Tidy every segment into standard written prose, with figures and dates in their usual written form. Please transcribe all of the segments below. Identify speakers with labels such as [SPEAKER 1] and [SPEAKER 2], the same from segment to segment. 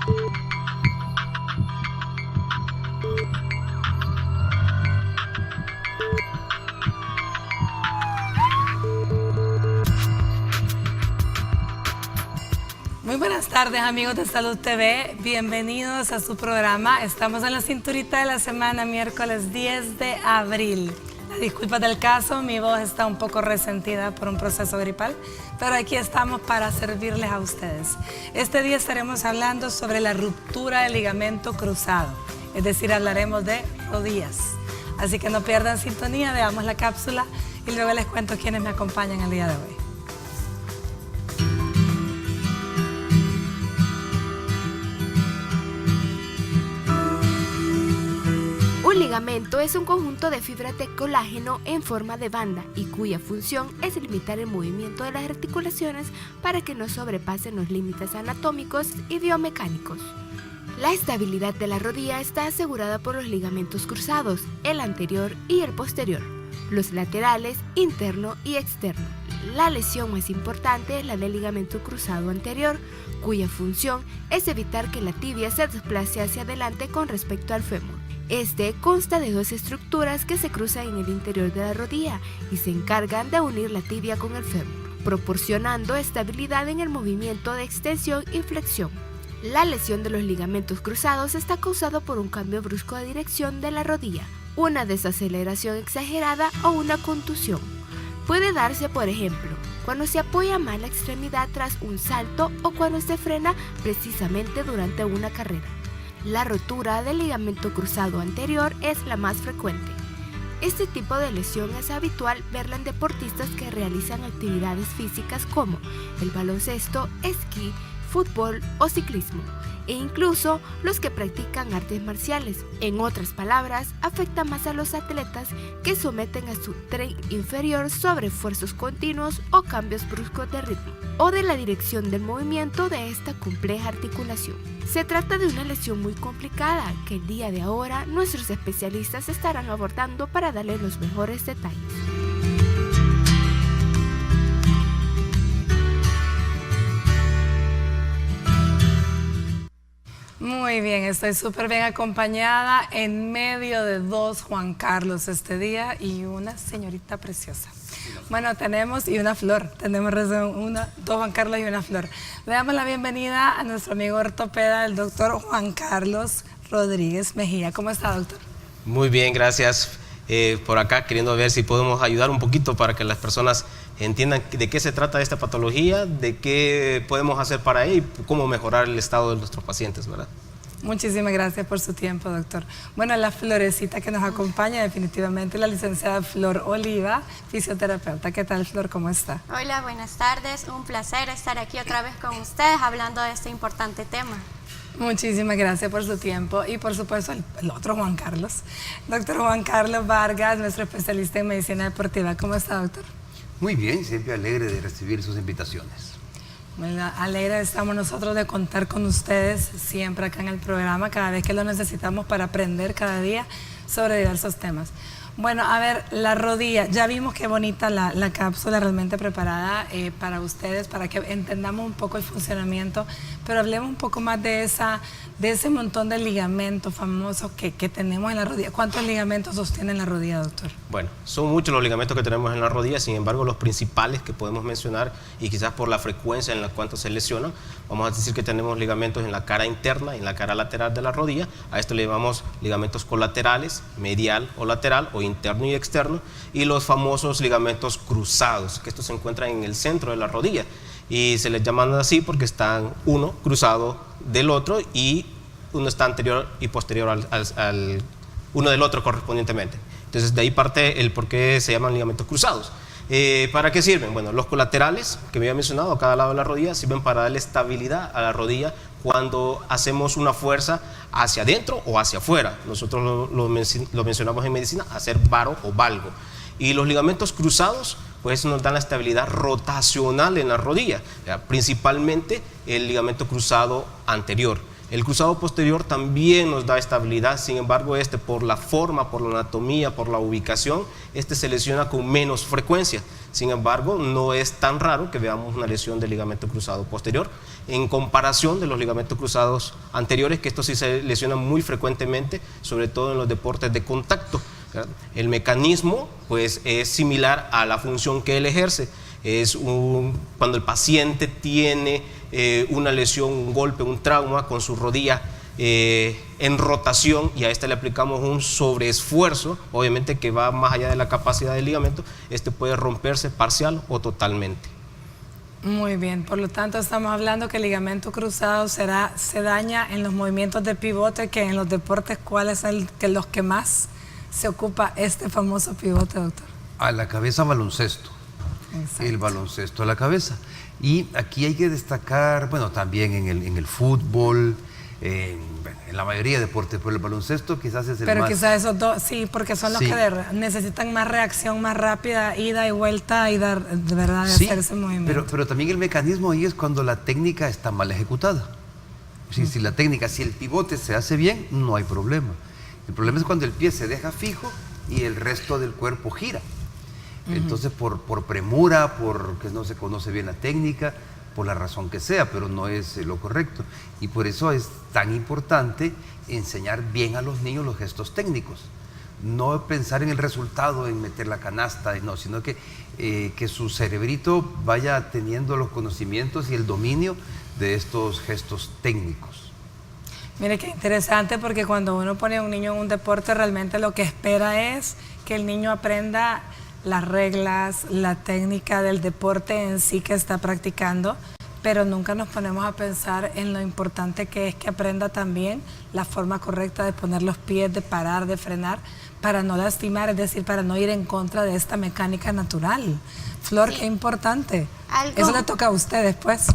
[SPEAKER 1] Muy buenas tardes, amigos de Salud TV, bienvenidos a su programa. Estamos en la cinturita de la semana, miércoles 10 de abril. Disculpas del caso, mi voz está un poco resentida por un proceso gripal, pero aquí estamos para servirles a ustedes. Este día estaremos hablando sobre la ruptura del ligamento cruzado, es decir, hablaremos de rodillas. Así que no pierdan sintonía, veamos la cápsula y luego les cuento quiénes me acompañan el día de hoy.
[SPEAKER 2] Un ligamento es un conjunto de fibras de colágeno en forma de banda y cuya función es limitar el movimiento de las articulaciones para que no sobrepasen los límites anatómicos y biomecánicos. La estabilidad de la rodilla está asegurada por los ligamentos cruzados, el anterior y el posterior, los laterales, interno y externo. La lesión más importante es la del ligamento cruzado anterior, cuya función es evitar que la tibia se desplace hacia adelante con respecto al fémur. Este consta de dos estructuras que se cruzan en el interior de la rodilla y se encargan de unir la tibia con el fémur, proporcionando estabilidad en el movimiento de extensión y flexión. La lesión de los ligamentos cruzados está causada por un cambio brusco de dirección de la rodilla, una desaceleración exagerada o una contusión. Puede darse, por ejemplo, cuando se apoya mal la extremidad tras un salto o cuando se frena precisamente durante una carrera. La rotura del ligamento cruzado anterior es la más frecuente. Este tipo de lesión es habitual verla en deportistas que realizan actividades físicas como el baloncesto, esquí, fútbol o ciclismo, e incluso los que practican artes marciales. En otras palabras, afecta más a los atletas que someten a su tren inferior sobre esfuerzos continuos o cambios bruscos de ritmo, o de la dirección del movimiento de esta compleja articulación. Se trata de una lesión muy complicada que el día de ahora nuestros especialistas estarán abordando para darle los mejores detalles.
[SPEAKER 1] Muy bien, estoy súper bien acompañada en medio de dos Juan Carlos este día y una señorita preciosa. Bueno, tenemos y una flor, tenemos dos Juan Carlos y una flor. Le damos la bienvenida a nuestro amigo ortopeda, el doctor Juan Carlos Rodríguez Mejía. ¿Cómo está, doctor?
[SPEAKER 3] Muy bien, gracias. Por acá queriendo ver si podemos ayudar un poquito para que las personas entiendan de qué se trata esta patología, de qué podemos hacer para ella y cómo mejorar el estado de nuestros pacientes, ¿verdad?
[SPEAKER 1] Muchísimas gracias por su tiempo, doctor. Bueno, la florecita que nos acompaña definitivamente la licenciada Flor Oliva, fisioterapeuta. ¿Qué tal, Flor? ¿Cómo está?
[SPEAKER 4] Hola, buenas tardes. Un placer estar aquí otra vez con ustedes hablando de este importante tema.
[SPEAKER 1] Muchísimas gracias por su tiempo y por supuesto el otro Juan Carlos. Doctor Juan Carlos Vargas, nuestro especialista en medicina deportiva. ¿Cómo está, doctor?
[SPEAKER 5] Muy bien, siempre alegre de recibir sus invitaciones.
[SPEAKER 1] Bueno, alegre estamos nosotros de contar con ustedes siempre acá en el programa, cada vez que lo necesitamos para aprender cada día sobre diversos temas. Bueno, a ver, la rodilla, ya vimos qué bonita la cápsula realmente preparada para ustedes, para que entendamos un poco el funcionamiento, pero hablemos un poco más de ese montón de ligamentos famosos que tenemos en la rodilla. ¿Cuántos ligamentos sostienen la rodilla, doctor?
[SPEAKER 3] Bueno, son muchos los ligamentos que tenemos en la rodilla, sin embargo los principales que podemos mencionar y quizás por la frecuencia en la cual se lesionan, vamos a decir que tenemos ligamentos en la cara interna y en la cara lateral de la rodilla. A esto le llamamos ligamentos colaterales, medial o lateral o interno y externo, y los famosos ligamentos cruzados, que estos se encuentran en el centro de la rodilla y se les llaman así porque están uno cruzado del otro y uno está anterior y posterior al uno del otro correspondientemente. Entonces de ahí parte el por qué se llaman ligamentos cruzados. ¿Para qué sirven? Bueno, los colaterales que me había mencionado a cada lado de la rodilla sirven para darle estabilidad a la rodilla cuando hacemos una fuerza hacia adentro o hacia afuera. Nosotros lo mencionamos en medicina, hacer varo o valgo. Y los ligamentos cruzados pues nos dan la estabilidad rotacional en la rodilla, principalmente el ligamento cruzado anterior. El cruzado posterior también nos da estabilidad, sin embargo por la forma, por la anatomía, por la ubicación, se lesiona con menos frecuencia. Sin embargo, no es tan raro que veamos una lesión del ligamento cruzado posterior. en comparación de los ligamentos cruzados anteriores, que estos sí se lesionan muy frecuentemente, sobre todo en los deportes de contacto. El mecanismo pues es similar a la función que él ejerce. Cuando el paciente tiene una lesión, un golpe, un trauma con su rodilla en rotación, y a este le aplicamos un sobreesfuerzo, obviamente que va más allá de la capacidad del ligamento, este puede romperse parcial o totalmente.
[SPEAKER 1] Muy bien, por lo tanto estamos hablando que el ligamento cruzado se daña en los movimientos de pivote, que en los deportes, ¿cuáles son los que más se ocupa este famoso pivote, doctor?
[SPEAKER 5] A la cabeza, baloncesto.
[SPEAKER 1] Exacto.
[SPEAKER 5] El baloncesto a la cabeza. Y aquí hay que destacar, bueno, también en el fútbol, en la mayoría de deportes, pero el baloncesto quizás es el
[SPEAKER 1] Pero
[SPEAKER 5] más...
[SPEAKER 1] quizás esos dos, sí, porque son los
[SPEAKER 5] Sí.
[SPEAKER 1] que necesitan más reacción, más rápida, ida y vuelta, y de verdad de
[SPEAKER 5] Sí,
[SPEAKER 1] hacer ese movimiento.
[SPEAKER 5] pero también el mecanismo ahí es cuando la técnica está mal ejecutada. Si la técnica, si el pivote se hace bien, no hay problema. El problema es cuando el pie se deja fijo y el resto del cuerpo gira. Entonces, por premura, porque no se conoce bien la técnica, por la razón que sea, pero no es lo correcto. Y por eso es tan importante enseñar bien a los niños los gestos técnicos. No pensar en el resultado, en meter la canasta, no, sino que su cerebrito vaya teniendo los conocimientos y el dominio de estos gestos técnicos.
[SPEAKER 1] Mire qué interesante, porque cuando uno pone a un niño en un deporte, realmente lo que espera es que el niño aprenda las reglas, la técnica del deporte en sí que está practicando, pero nunca nos ponemos a pensar en lo importante que es que aprenda también la forma correcta de poner los pies, de parar, de frenar, para no lastimar, es decir, para no ir en contra de esta mecánica natural. Flor,
[SPEAKER 4] Sí.
[SPEAKER 1] qué importante.
[SPEAKER 4] Algo-
[SPEAKER 1] Eso le toca a usted después.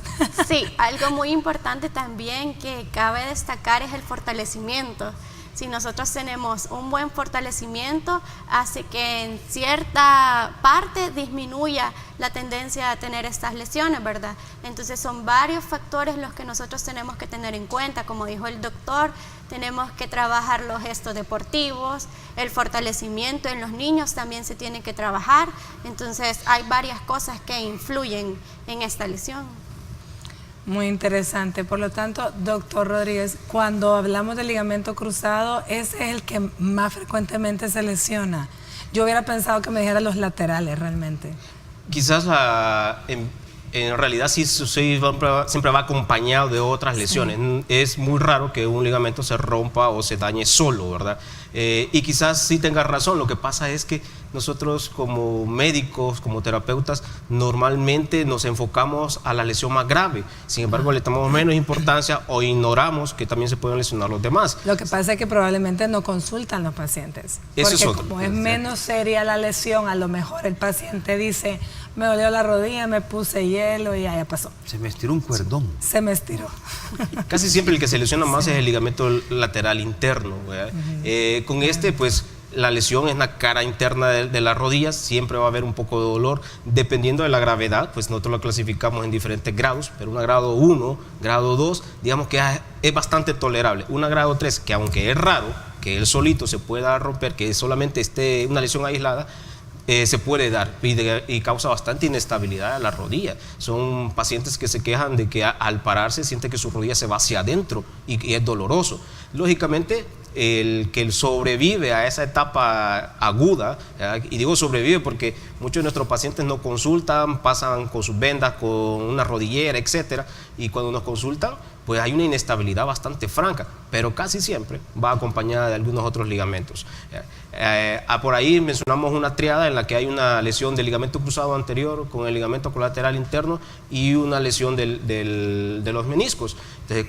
[SPEAKER 4] Sí, algo muy importante también que cabe destacar es el fortalecimiento. Si nosotros tenemos un buen fortalecimiento, hace que en cierta parte disminuya la tendencia a tener estas lesiones, ¿verdad? Entonces son varios factores los que nosotros tenemos que tener en cuenta. Como dijo el doctor, tenemos que trabajar los gestos deportivos, el fortalecimiento en los niños también se tiene que trabajar. Entonces hay varias cosas que influyen en esta lesión.
[SPEAKER 1] Muy interesante. Por lo tanto, doctor Rodríguez, cuando hablamos del ligamento cruzado, ese es el que más frecuentemente se lesiona. Yo hubiera pensado que me dijera los laterales realmente.
[SPEAKER 3] Quizás en realidad sí siempre va acompañado de otras lesiones. Sí. Es muy raro que un ligamento se rompa o se dañe solo, ¿verdad? Y quizás sí tenga razón. Lo que pasa es que nosotros como médicos, como terapeutas, normalmente nos enfocamos a la lesión más grave. Sin embargo, le damos menos importancia o ignoramos que también se pueden lesionar los demás.
[SPEAKER 1] Lo que pasa es que probablemente no consultan los pacientes.
[SPEAKER 3] Eso
[SPEAKER 1] porque
[SPEAKER 3] es otro.
[SPEAKER 1] Como es menos seria la lesión, a lo mejor el paciente dice, me dolió la rodilla, me puse hielo y ya pasó.
[SPEAKER 5] Se me estiró un cordón.
[SPEAKER 1] Se me estiró.
[SPEAKER 3] Casi siempre el que se lesiona más es el ligamento lateral interno, ¿verdad? Con este, pues, la lesión es la cara interna de las rodillas, siempre va a haber un poco de dolor, dependiendo de la gravedad, pues nosotros lo clasificamos en diferentes grados, pero una grado 1, grado 2, digamos que es bastante tolerable. Una grado 3, que aunque es raro que él solito se pueda romper, que solamente esté una lesión aislada, se puede dar y causa bastante inestabilidad a la rodilla. Son pacientes que se quejan de que al pararse siente que su rodilla se va hacia adentro y es doloroso. Lógicamente, el que sobrevive a esa etapa aguda, ¿verdad? Y digo sobrevive porque muchos de nuestros pacientes no consultan, pasan con sus vendas, con una rodillera, etcétera, y cuando nos consultan, pues hay una inestabilidad bastante franca, pero casi siempre va acompañada de algunos otros ligamentos. Por ahí mencionamos una triada en la que hay una lesión del ligamento cruzado anterior con el ligamento colateral interno y una lesión de los meniscos. Entonces,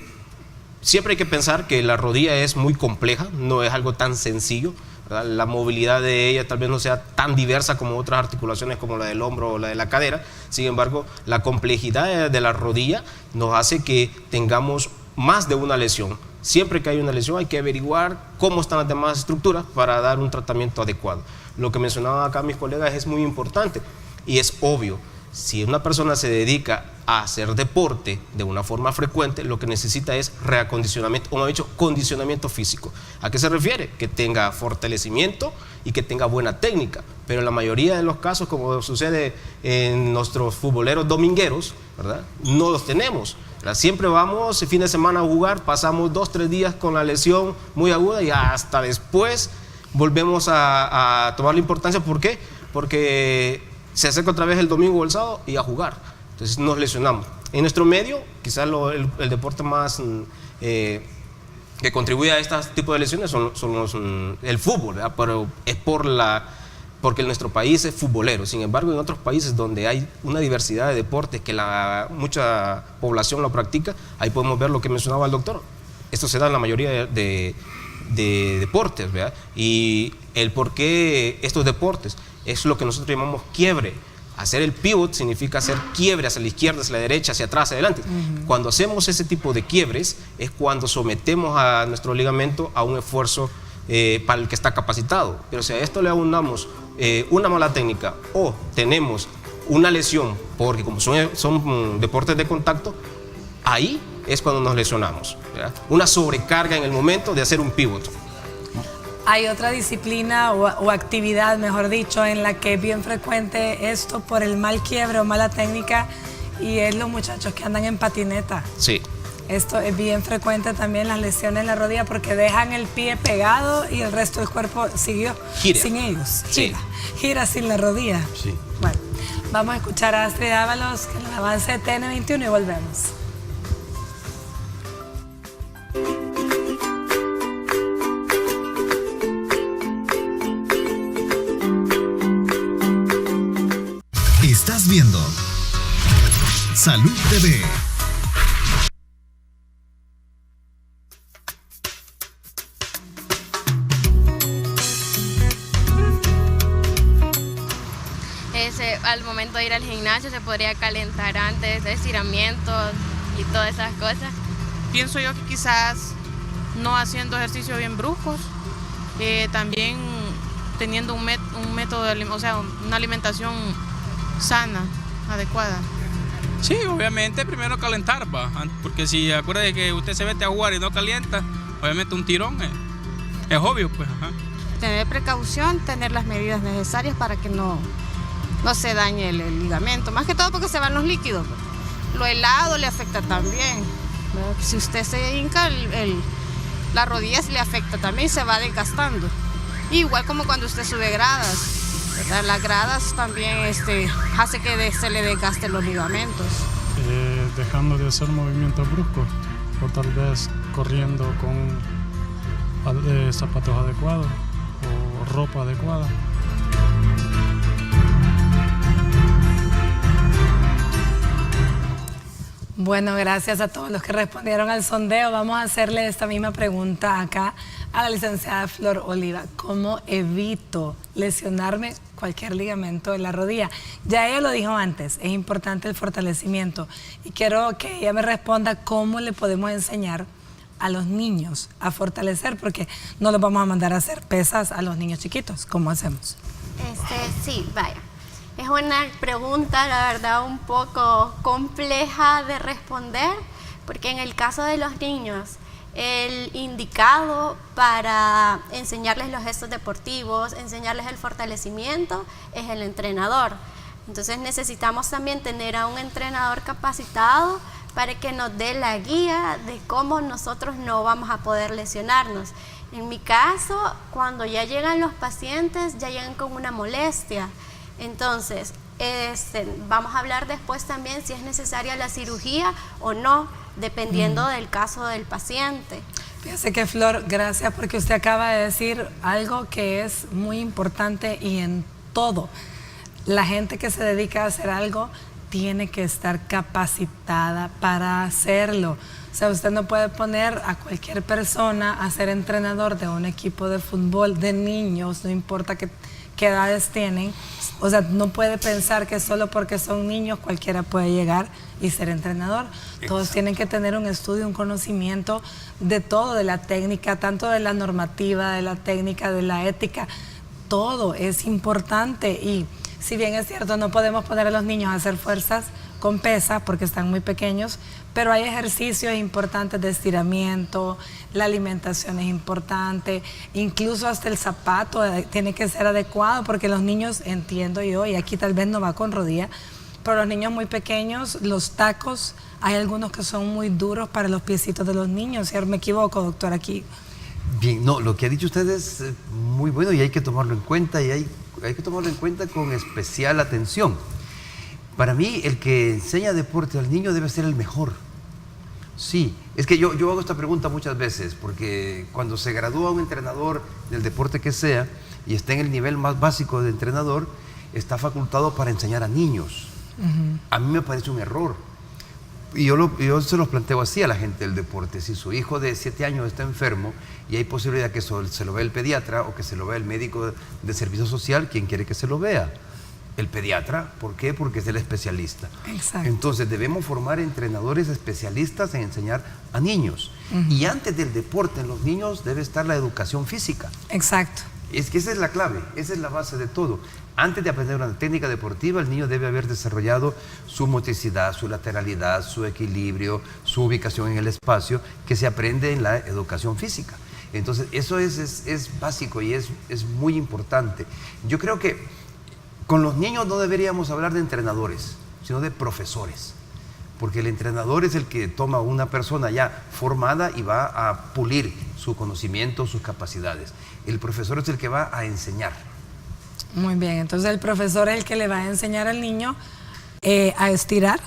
[SPEAKER 3] siempre hay que pensar que la rodilla es muy compleja, no es algo tan sencillo, ¿verdad? La movilidad de ella tal vez no sea tan diversa como otras articulaciones como la del hombro o la de la cadera. Sin embargo, la complejidad de la rodilla nos hace que tengamos más de una lesión. Siempre que hay una lesión hay que averiguar cómo están las demás estructuras para dar un tratamiento adecuado. Lo que mencionaban acá mis colegas es muy importante y es obvio. Si una persona se dedica a hacer deporte de una forma frecuente, lo que necesita es reacondicionamiento, o mejor dicho, condicionamiento físico. ¿A qué se refiere? Que tenga fortalecimiento y que tenga buena técnica. Pero en la mayoría de los casos, como sucede en nuestros futboleros domingueros, ¿verdad? No los tenemos. ¿verdad? Siempre vamos el fin de semana a jugar, pasamos 2 o 3 días con la lesión muy aguda y hasta después volvemos a tomar la importancia. ¿Por qué? Porque se acerca otra vez el domingo o el sábado y a jugar. Entonces nos lesionamos. En nuestro medio, quizás el deporte más que contribuye a este tipo de lesiones son el fútbol, ¿verdad? Pero es porque nuestro país es futbolero. Sin embargo, en otros países donde hay una diversidad de deportes que mucha población lo practica, ahí podemos ver lo que mencionaba el doctor. Esto se da en la mayoría de deportes, ¿verdad? Y el por qué estos deportes es lo que nosotros llamamos quiebre. Hacer el pivot significa hacer quiebre hacia la izquierda, hacia la derecha, hacia atrás, hacia adelante. Cuando hacemos ese tipo de quiebres es cuando sometemos a nuestro ligamento a un esfuerzo para el que está capacitado. Pero si a esto le aunamos una mala técnica o tenemos una lesión, porque como son deportes de contacto, ahí es cuando nos lesionamos, ¿verdad? Una sobrecarga en el momento de hacer un pivot.
[SPEAKER 1] Hay otra disciplina o actividad, mejor dicho, en la que es bien frecuente esto por el mal quiebre o mala técnica, y es los muchachos que andan en patineta.
[SPEAKER 3] Sí.
[SPEAKER 1] Esto es bien frecuente también, las lesiones en la rodilla, porque dejan el pie pegado y el resto del cuerpo siguió sin ellos.
[SPEAKER 3] Sí.
[SPEAKER 1] Gira sin la rodilla.
[SPEAKER 5] Sí.
[SPEAKER 1] Bueno, vamos a escuchar a Astrid Ábalos, que el avance de TN21, y volvemos.
[SPEAKER 6] Estás viendo Salud TV.
[SPEAKER 7] Al momento de ir al gimnasio se podría calentar antes, estiramientos y todas esas cosas.
[SPEAKER 8] Pienso yo que quizás no haciendo ejercicios bien bruscos, también teniendo un método, o sea, una alimentación sana, adecuada.
[SPEAKER 9] Sí, obviamente primero calentar, porque si acuerda de que usted se mete a jugar y no calienta, obviamente un tirón es obvio, pues. Ajá.
[SPEAKER 4] Tener precaución, tener las medidas necesarias para que no se dañe el ligamento, más que todo porque se van los líquidos. Lo helado le afecta también, ¿verdad? Si usted se hinca, la rodilla se le afecta también, se va desgastando. Igual como cuando usted sube gradas, ¿verdad? Las gradas también hace que se le desgasten los ligamentos.
[SPEAKER 10] Dejando de hacer movimientos bruscos, o tal vez corriendo con zapatos adecuados o ropa adecuada.
[SPEAKER 1] Bueno, gracias a todos los que respondieron al sondeo. Vamos a hacerle esta misma pregunta acá a la licenciada Flor Oliva. ¿Cómo evito lesionarme cualquier ligamento de la rodilla? Ya ella lo dijo antes, es importante el fortalecimiento. Y quiero que ella me responda cómo le podemos enseñar a los niños a fortalecer, porque no los vamos a mandar a hacer pesas a los niños chiquitos. ¿Cómo hacemos?
[SPEAKER 4] Sí, vaya. Es una pregunta, la verdad, un poco compleja de responder, porque en el caso de los niños, el indicado para enseñarles los gestos deportivos, enseñarles el fortalecimiento, es el entrenador. Entonces necesitamos también tener a un entrenador capacitado para que nos dé la guía de cómo nosotros no vamos a poder lesionarnos. En mi caso, cuando ya llegan los pacientes, ya llegan con una molestia. Entonces, vamos a hablar después también si es necesaria la cirugía o no, dependiendo del caso del paciente.
[SPEAKER 1] Fíjese que, Flor, gracias, porque usted acaba de decir algo que es muy importante, y en todo, la gente que se dedica a hacer algo tiene que estar capacitada para hacerlo. O sea, usted no puede poner a cualquier persona a ser entrenador de un equipo de fútbol de niños, no importa qué edades tienen. O sea, no puede pensar que solo porque son niños cualquiera puede llegar y ser entrenador. Todos tienen que tener un estudio, un conocimiento de todo, de la técnica, tanto de la normativa, de la técnica, de la ética. Todo es importante, y si bien es cierto, no podemos poner a los niños a hacer fuerzas con pesa porque están muy pequeños, pero hay ejercicios importantes de estiramiento, la alimentación es importante, incluso hasta el zapato tiene que ser adecuado, porque los niños, entiendo yo, y aquí tal vez no va con rodilla, Pero los niños muy pequeños, los tacos, hay algunos que son muy duros para los piecitos de los niños. ¿Cierto? Me equivoco, doctor, aquí.
[SPEAKER 5] Bien, no, lo que ha dicho usted es muy bueno y hay que tomarlo en cuenta y hay que tomarlo en cuenta con especial atención. Para mí, el que enseña deporte al niño debe ser el mejor. Sí, es que yo hago esta pregunta muchas veces, porque cuando se gradúa un entrenador del deporte que sea y está en el nivel más básico de entrenador, está facultado para enseñar a niños. A mí me parece un error. Y yo se los planteo así a la gente del deporte. Si su hijo de 7 años está enfermo y hay posibilidad que se lo vea el pediatra o que se lo vea el médico de servicio social, ¿quién quiere que se lo vea? El pediatra. ¿Por qué? Porque es el especialista.
[SPEAKER 1] Exacto.
[SPEAKER 5] Entonces debemos formar entrenadores especialistas en enseñar a niños. Y antes del deporte en los niños debe estar la educación física.
[SPEAKER 1] Exacto.
[SPEAKER 5] Es que esa es la clave, esa es la base de todo. Antes de aprender una técnica deportiva, el niño debe haber desarrollado su motricidad, su lateralidad, su equilibrio, su ubicación en el espacio, que se aprende en la educación física. Entonces, eso es básico y es muy importante. Yo creo que con los niños no deberíamos hablar de entrenadores, sino de profesores. Porque el entrenador es el que toma a una persona ya formada y va a pulir su conocimiento, sus capacidades. El profesor es el que va a enseñar.
[SPEAKER 1] Muy bien, entonces el profesor es el que le va a enseñar al niño a estirar,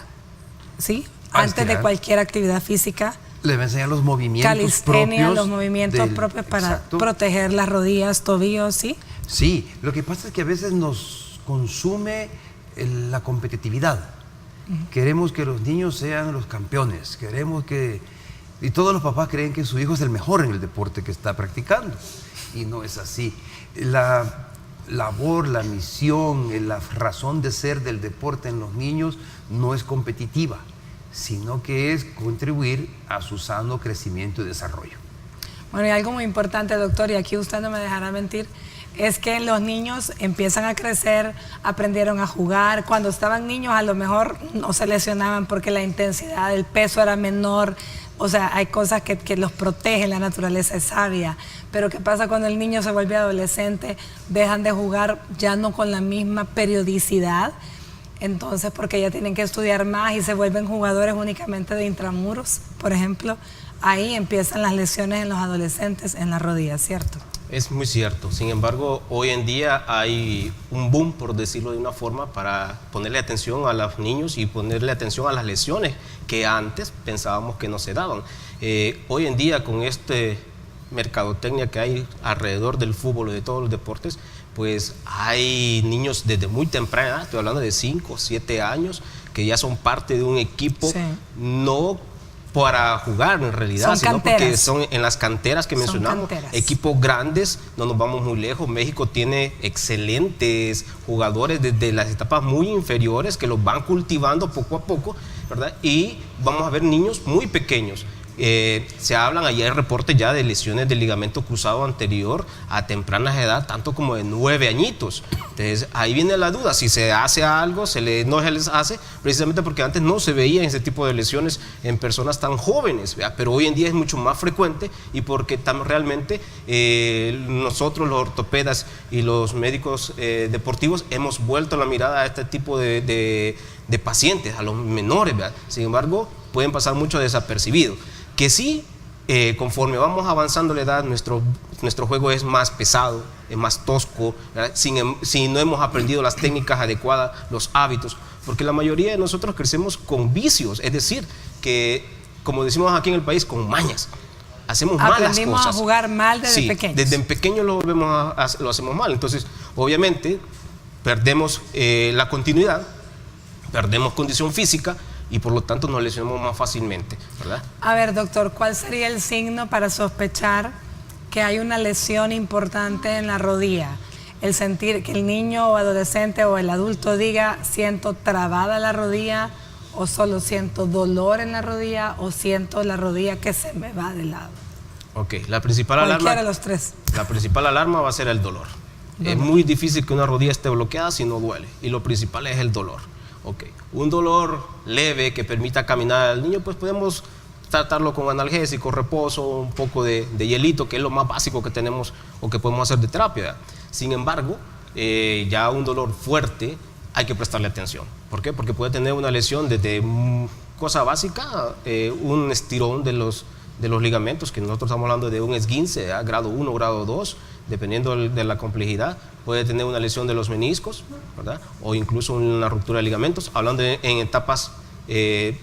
[SPEAKER 1] ¿sí? Antes de cualquier actividad física.
[SPEAKER 5] Le va a enseñar los movimientos
[SPEAKER 1] calistenia,
[SPEAKER 5] propios.
[SPEAKER 1] los movimientos propios para proteger las rodillas, tobillos, ¿sí?
[SPEAKER 5] Sí, lo que pasa es que a veces nos consume la competitividad. Queremos que los niños sean los campeones, y todos los papás creen que su hijo es el mejor en el deporte que está practicando, y no es así. La labor, la misión, la razón de ser del deporte en los niños no es competitiva, sino que es contribuir a su sano crecimiento y desarrollo.
[SPEAKER 1] Bueno, y algo muy importante, doctor, y aquí usted no me dejará mentir, es que los niños empiezan a crecer, aprendieron a jugar. Cuando estaban niños a lo mejor no se lesionaban porque la intensidad del peso era menor. O sea, hay cosas que los protegen, la naturaleza es sabia. Pero ¿qué pasa cuando el niño se vuelve adolescente? Dejan de jugar ya no con la misma periodicidad. Entonces, porque ya tienen que estudiar más y se vuelven jugadores únicamente de intramuros, por ejemplo. Ahí empiezan las lesiones en los adolescentes en la rodilla, ¿cierto?
[SPEAKER 3] Es muy cierto. Sin embargo, hoy en día hay un boom, por decirlo de una forma, para ponerle atención a los niños y ponerle atención a las lesiones que antes pensábamos que no se daban. Hoy en día, con este mercadotecnia que hay alrededor del fútbol y de todos los deportes, pues hay niños desde muy temprana edad, estoy hablando de 5 o 7 años, que ya son parte de un equipo, no para jugar en realidad, sino porque son en las canteras que mencionamos, equipos grandes, no nos vamos muy lejos. México tiene excelentes jugadores desde las etapas muy inferiores que los van cultivando poco a poco, ¿verdad? Y vamos a ver niños muy pequeños. Se hablan, ahí hay reportes ya de lesiones del ligamento cruzado anterior a tempranas edad, tanto como de 9 añitos. Entonces ahí viene la duda, si se hace algo, no se les hace, precisamente porque antes no se veían ese tipo de lesiones en personas tan jóvenes, ¿verdad? Pero hoy en día es mucho más frecuente y porque realmente nosotros los ortopedas y los médicos deportivos hemos vuelto la mirada a este tipo de pacientes, a los menores, ¿verdad? Sin embargo, pueden pasar mucho desapercibidos. Que sí, conforme vamos avanzando la edad, nuestro juego es más pesado, es más tosco, si no hemos aprendido las técnicas adecuadas, los hábitos, porque la mayoría de nosotros crecemos con vicios, es decir, que como decimos aquí en el país, con mañas. Hacemos malas cosas.
[SPEAKER 1] Aprendimos a jugar mal desde pequeños.
[SPEAKER 3] Desde pequeño lo hacemos mal. Entonces, obviamente, perdemos la continuidad, perdemos condición física, y por lo tanto nos lesionamos más fácilmente, ¿verdad?
[SPEAKER 1] A ver, doctor, ¿cuál sería el signo para sospechar que hay una lesión importante en la rodilla? El sentir que el niño o adolescente o el adulto diga, siento trabada la rodilla, o solo siento dolor en la rodilla, o siento la rodilla que se me va de lado.
[SPEAKER 3] Ok, la principal alarma...
[SPEAKER 1] Cualquiera de los tres.
[SPEAKER 3] La principal alarma va a ser el dolor. Es muy difícil que una rodilla esté bloqueada si no duele, y lo principal es el dolor. Okay. Un dolor leve que permita caminar al niño, pues podemos tratarlo con analgésico, reposo, un poco de hielito, que es lo más básico que tenemos o que podemos hacer de terapia. Sin embargo, ya un dolor fuerte, hay que prestarle atención. ¿Por qué? Porque puede tener una lesión desde cosa básica, un estirón de los ligamentos, que nosotros estamos hablando de un esguince, grado 1, grado 2, dependiendo de la complejidad. Puede tener una lesión de los meniscos, ¿verdad? O incluso una ruptura de ligamentos, hablando en etapas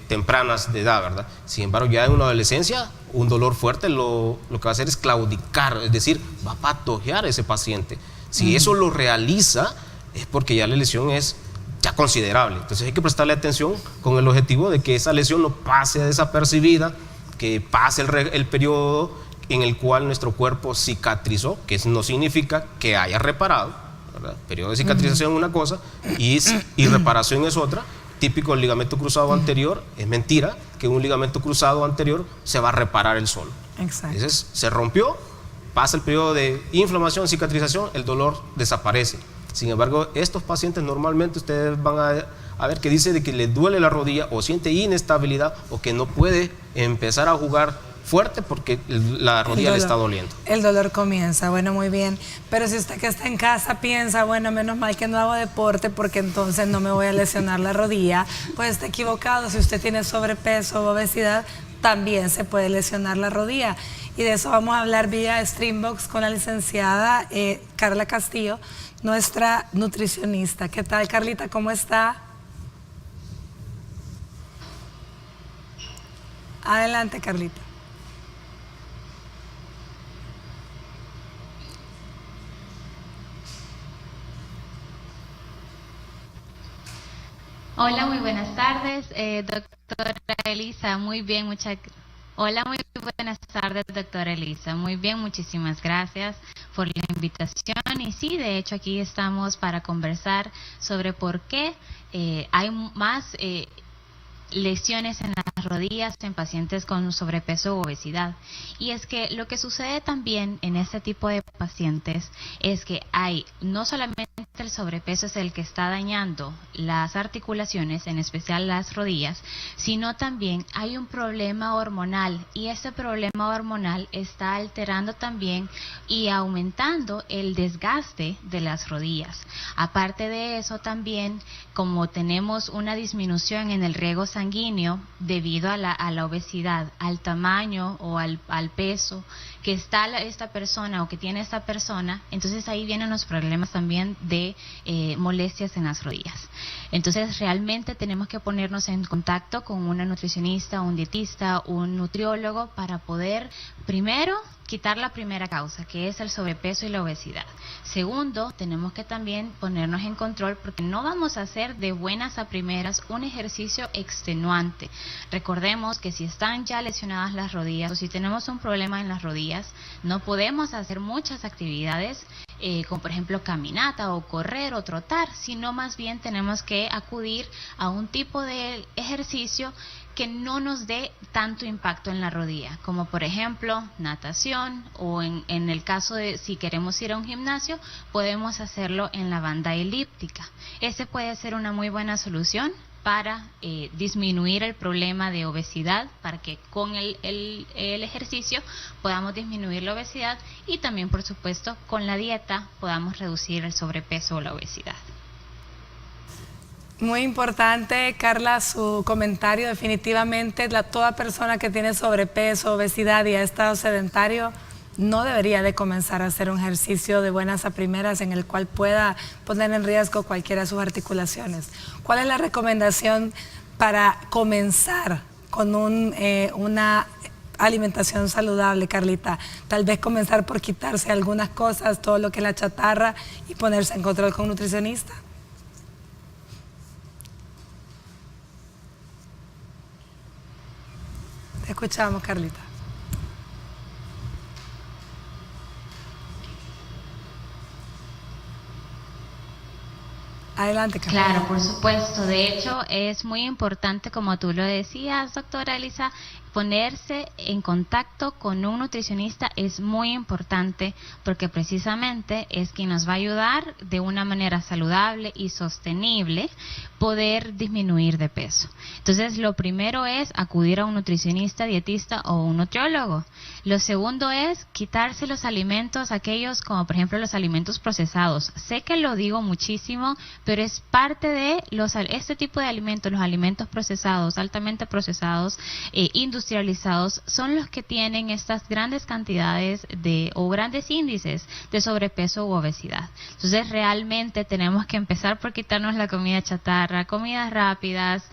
[SPEAKER 3] tempranas de edad, ¿verdad? Sin embargo, ya en una adolescencia, un dolor fuerte lo que va a hacer es claudicar, es decir, va a patojear a ese paciente. Si eso lo realiza, es porque ya la lesión es ya considerable. Entonces hay que prestarle atención con el objetivo de que esa lesión no pase desapercibida, que pase el periodo en el cual nuestro cuerpo cicatrizó, que no significa que haya reparado, ¿verdad? Periodo de cicatrización es una cosa y reparación es otra. Típico del ligamento cruzado anterior, es mentira que un ligamento cruzado anterior se va a reparar el solo.
[SPEAKER 1] Exacto.
[SPEAKER 3] Entonces se rompió, pasa el periodo de inflamación, cicatrización, el dolor desaparece. Sin embargo, estos pacientes normalmente ustedes van a ver que dice de que le duele la rodilla o siente inestabilidad o que no puede empezar a jugar fuerte porque la rodilla le está doliendo.
[SPEAKER 1] El dolor comienza, bueno, muy bien. Pero si usted que está en casa piensa, bueno, menos mal que no hago deporte porque entonces no me voy a lesionar la rodilla, pues está equivocado. Si usted tiene sobrepeso o obesidad, también se puede lesionar la rodilla. Y de eso vamos a hablar vía Streambox con la licenciada Carla Castillo, nuestra nutricionista. ¿Qué tal, Carlita? ¿Cómo está? Adelante, Carlita.
[SPEAKER 11] Hola, muy buenas tardes, doctora Elisa. Muy bien, Hola, muy buenas tardes, doctora Elisa. Muy bien, muchísimas gracias por la invitación. Y sí, de hecho, aquí estamos para conversar sobre por qué hay más lesiones en las rodillas en pacientes con sobrepeso o obesidad. Y es que lo que sucede también en este tipo de pacientes es que hay no solamente el sobrepeso es el que está dañando las articulaciones, en especial las rodillas, sino también hay un problema hormonal, y ese problema hormonal está alterando también y aumentando el desgaste de las rodillas. Aparte de eso, también como tenemos una disminución en el riego sanguíneo debido a la obesidad, al tamaño o al peso que está esta persona o que tiene esta persona, entonces ahí vienen los problemas también de molestias en las rodillas. Entonces realmente tenemos que ponernos en contacto con una nutricionista, un dietista, un nutriólogo para poder primero quitar la primera causa, que es el sobrepeso y la obesidad. Segundo, tenemos que también ponernos en control porque no vamos a hacer de buenas a primeras un ejercicio extenuante. Recordemos que si están ya lesionadas las rodillas o si tenemos un problema en las rodillas, no podemos hacer muchas actividades como por ejemplo caminata o correr o trotar, sino más bien tenemos que acudir a un tipo de ejercicio que no nos dé tanto impacto en la rodilla, como por ejemplo natación o en el caso de si queremos ir a un gimnasio, podemos hacerlo en la banda elíptica. Ese puede ser una muy buena solución para disminuir el problema de obesidad, para que con el ejercicio podamos disminuir la obesidad y también, por supuesto, con la dieta podamos reducir el sobrepeso o la obesidad.
[SPEAKER 1] Muy importante, Carla, su comentario. Definitivamente, toda persona que tiene sobrepeso, obesidad y ha estado sedentario no debería de comenzar a hacer un ejercicio de buenas a primeras en el cual pueda poner en riesgo cualquiera de sus articulaciones. ¿Cuál es la recomendación para comenzar con una alimentación saludable, Carlita? Tal vez comenzar por quitarse algunas cosas, todo lo que es la chatarra, y ponerse en control con un nutricionista. Te escuchamos, Carlita. Adelante, Carlita.
[SPEAKER 11] Claro, por supuesto. De hecho, es muy importante, como tú lo decías, doctora Elisa, ponerse en contacto con un nutricionista es muy importante porque precisamente es quien nos va a ayudar de una manera saludable y sostenible poder disminuir de peso. Entonces, lo primero es acudir a un nutricionista, dietista o un nutriólogo. Lo segundo es quitarse los alimentos, aquellos como por ejemplo los alimentos procesados. Sé que lo digo muchísimo, pero es parte de este tipo de alimentos, los alimentos procesados, altamente procesados, industrializados, son los que tienen estas grandes cantidades o grandes índices de sobrepeso u obesidad. Entonces, realmente tenemos que empezar por quitarnos la comida chatarra, comidas rápidas,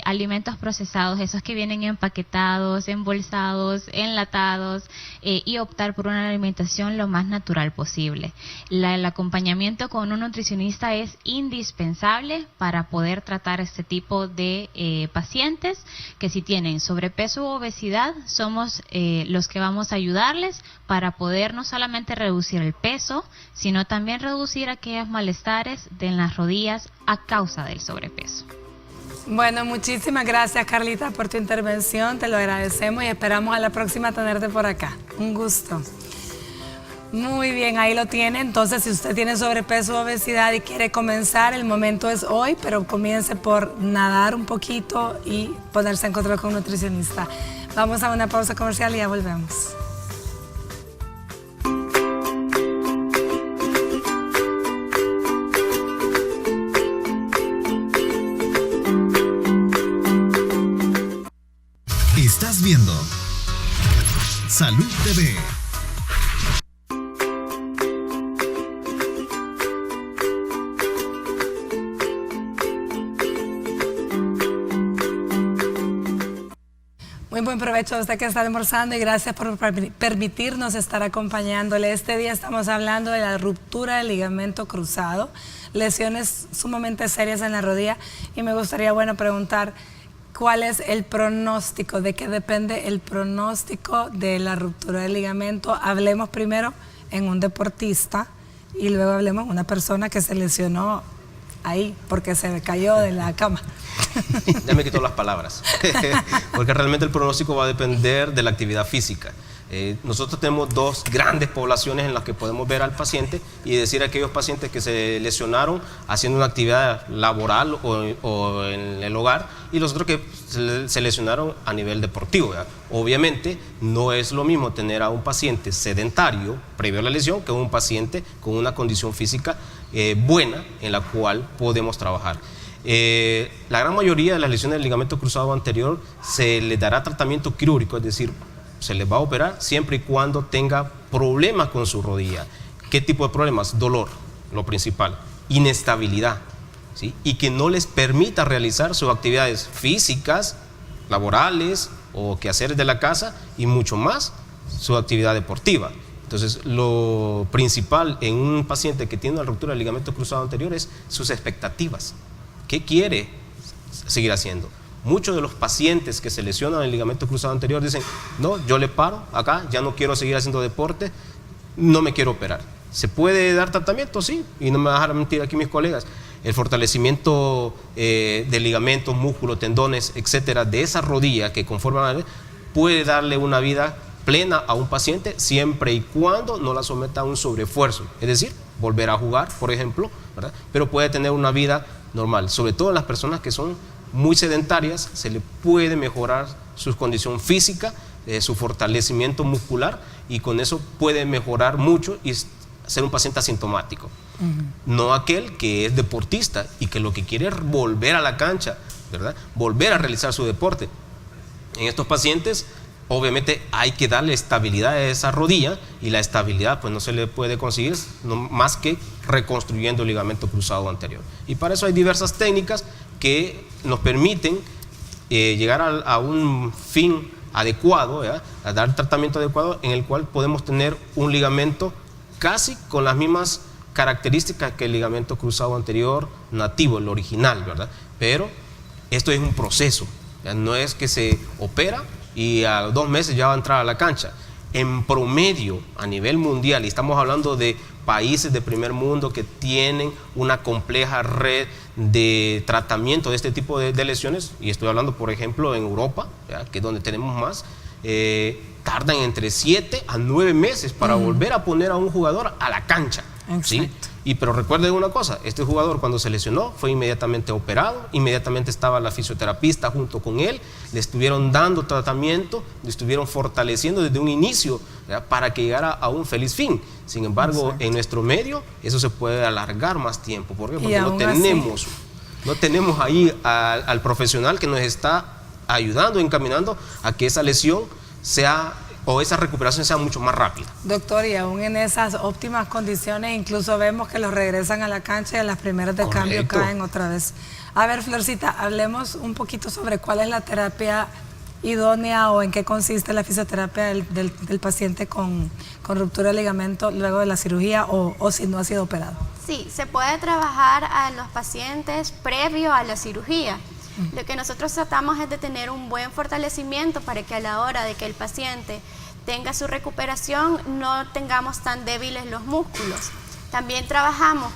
[SPEAKER 11] alimentos procesados, esos que vienen empaquetados, embolsados, enlatados, y optar por una alimentación lo más natural posible. El acompañamiento con un nutricionista es indispensable para poder tratar este tipo de pacientes que si tienen sobrepeso u obesidad, somos los que vamos a ayudarles para poder no solamente reducir el peso, sino también reducir aquellos malestares de las rodillas a causa del sobrepeso.
[SPEAKER 1] Bueno, muchísimas gracias, Carlita, por tu intervención, te lo agradecemos y esperamos a la próxima tenerte por acá. Un gusto. Muy bien, ahí lo tiene. Entonces, si usted tiene sobrepeso o obesidad y quiere comenzar, el momento es hoy, pero comience por nadar un poquito y ponerse en control con un nutricionista. Vamos a una pausa comercial y ya volvemos.
[SPEAKER 6] Estás viendo Salud TV.
[SPEAKER 1] Muy buen provecho a usted que está almorzando y gracias por permitirnos estar acompañándole. Este día estamos hablando de la ruptura del ligamento cruzado, lesiones sumamente serias en la rodilla y me gustaría, preguntar cuál es el pronóstico, de qué depende el pronóstico de la ruptura del ligamento. Hablemos primero en un deportista y luego hablemos en una persona que se lesionó ahí porque se cayó de la cama.
[SPEAKER 3] Ya me quitó las palabras, porque realmente el pronóstico va a depender de la actividad física. Nosotros tenemos dos grandes poblaciones en las que podemos ver al paciente y decir a aquellos pacientes que se lesionaron haciendo una actividad laboral o en el hogar y los otros que se lesionaron a nivel deportivo, ¿verdad? Obviamente no es lo mismo tener a un paciente sedentario previo a la lesión que un paciente con una condición física buena en la cual podemos trabajar. La gran mayoría de las lesiones del ligamento cruzado anterior se les dará tratamiento quirúrgico, es decir, se les va a operar siempre y cuando tenga problemas con su rodilla. ¿Qué tipo de problemas? Dolor, lo principal, inestabilidad, ¿sí? Y que no les permita realizar sus actividades físicas, laborales o quehaceres de la casa y mucho más su actividad deportiva. Entonces, lo principal en un paciente que tiene una ruptura del ligamento cruzado anterior es sus expectativas. ¿Qué quiere seguir haciendo? Muchos de los pacientes que se lesionan el ligamento cruzado anterior dicen, no, yo le paro acá, ya no quiero seguir haciendo deporte, no me quiero operar. ¿Se puede dar tratamiento? Sí, y no me van a dejar mentir aquí mis colegas. El fortalecimiento de ligamentos, músculos, tendones, etcétera, de esa rodilla que conforman la puede darle una vida plena a un paciente siempre y cuando no la someta a un sobreesfuerzo, es decir, volver a jugar, por ejemplo, ¿verdad? Pero puede tener una vida normal, sobre todo en las personas que son muy sedentarias, se le puede mejorar su condición física, su fortalecimiento muscular y con eso puede mejorar mucho y ser un paciente asintomático. No aquel que es deportista y que lo que quiere es volver a la cancha, ¿verdad? Volver a realizar su deporte. En estos pacientes obviamente hay que darle estabilidad a esa rodilla y la estabilidad pues no se le puede conseguir más que reconstruyendo el ligamento cruzado anterior. Y para eso hay diversas técnicas que nos permiten llegar a un fin adecuado, ¿verdad? A dar tratamiento adecuado en el cual podemos tener un ligamento casi con las mismas características que el ligamento cruzado anterior nativo, el original, ¿verdad? Pero esto es un proceso, ¿ya? No es que se opera y a 2 meses ya va a entrar a la cancha. En promedio, a nivel mundial, y estamos hablando de países de primer mundo que tienen una compleja red de tratamiento de este tipo de lesiones, y estoy hablando, por ejemplo, en Europa, ¿ya? Que es donde tenemos más, tardan entre 7 a 9 meses para volver a poner a un jugador a la cancha, ¿sí? Pero recuerden una cosa, este jugador cuando se lesionó fue inmediatamente operado, inmediatamente estaba la fisioterapista junto con él, le estuvieron dando tratamiento, le estuvieron fortaleciendo desde un inicio, ¿verdad?, para que llegara a un feliz fin. Sin embargo, en nuestro medio eso se puede alargar más tiempo. ¿Por qué? Porque no tenemos ahí al profesional que nos está ayudando, encaminando a que esa lesión sea, o esa recuperación sea mucho más rápida.
[SPEAKER 1] Doctor, y aún en esas óptimas condiciones, incluso vemos que los regresan a la cancha y en las primeras de cambio caen otra vez. A ver, Florcita, hablemos un poquito sobre cuál es la terapia idónea o en qué consiste la fisioterapia del paciente con ruptura de ligamento luego de la cirugía o si no ha sido operado.
[SPEAKER 4] Sí, se puede trabajar a los pacientes previo a la cirugía. Lo que nosotros tratamos es de tener un buen fortalecimiento para que a la hora de que el paciente tenga su recuperación no tengamos tan débiles los músculos. También trabajamos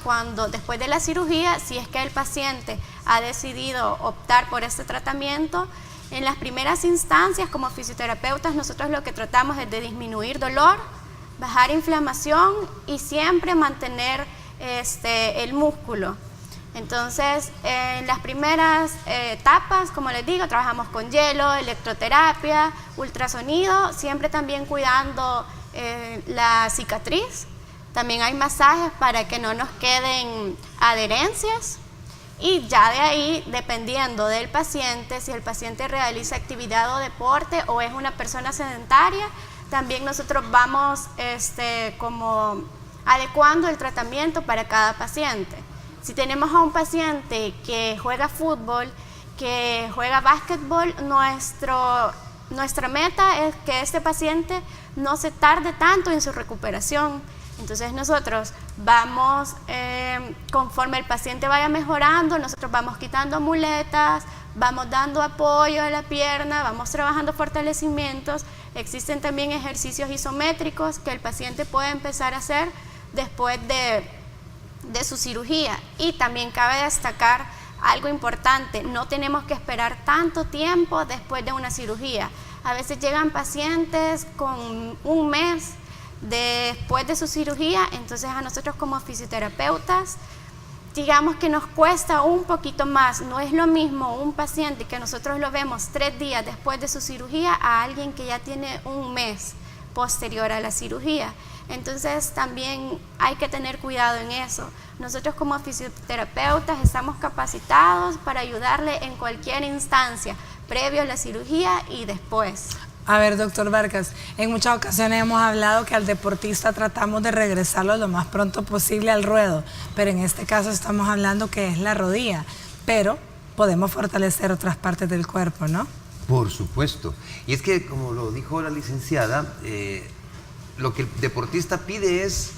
[SPEAKER 4] después de la cirugía, si es que el paciente ha decidido optar por este tratamiento, en las primeras instancias como fisioterapeutas nosotros lo que tratamos es de disminuir dolor, bajar inflamación y siempre mantener el músculo. Entonces, en las primeras etapas, como les digo, trabajamos con hielo, electroterapia, ultrasonido, siempre también cuidando la cicatriz. También hay masajes para que no nos queden adherencias. Y ya de ahí, dependiendo del paciente, si el paciente realiza actividad o deporte o es una persona sedentaria, también nosotros vamos como adecuando el tratamiento para cada paciente. Si tenemos a un paciente que juega fútbol, que juega básquetbol, nuestra meta es que este paciente no se tarde tanto en su recuperación. Entonces nosotros vamos, conforme el paciente vaya mejorando, nosotros vamos quitando muletas, vamos dando apoyo a la pierna, vamos trabajando fortalecimientos. Existen también ejercicios isométricos que el paciente puede empezar a hacer después de su cirugía. Y también cabe destacar algo importante, no tenemos que esperar tanto tiempo después de una cirugía. A veces llegan pacientes con un mes después de su cirugía, entonces a nosotros como fisioterapeutas, digamos que nos cuesta un poquito más. No es lo mismo un paciente que nosotros lo vemos 3 días después de su cirugía a alguien que ya tiene un mes posterior a la cirugía. Entonces también hay que tener cuidado en eso. Nosotros como fisioterapeutas estamos capacitados para ayudarle en cualquier instancia, previo a la cirugía y después.
[SPEAKER 1] A ver, doctor Vargas, en muchas ocasiones hemos hablado que al deportista tratamos de regresarlo lo más pronto posible al ruedo, pero en este caso estamos hablando que es la rodilla, pero podemos fortalecer otras partes del cuerpo, ¿no?
[SPEAKER 5] Por supuesto. Y es que, como lo dijo la licenciada, lo que el deportista pide es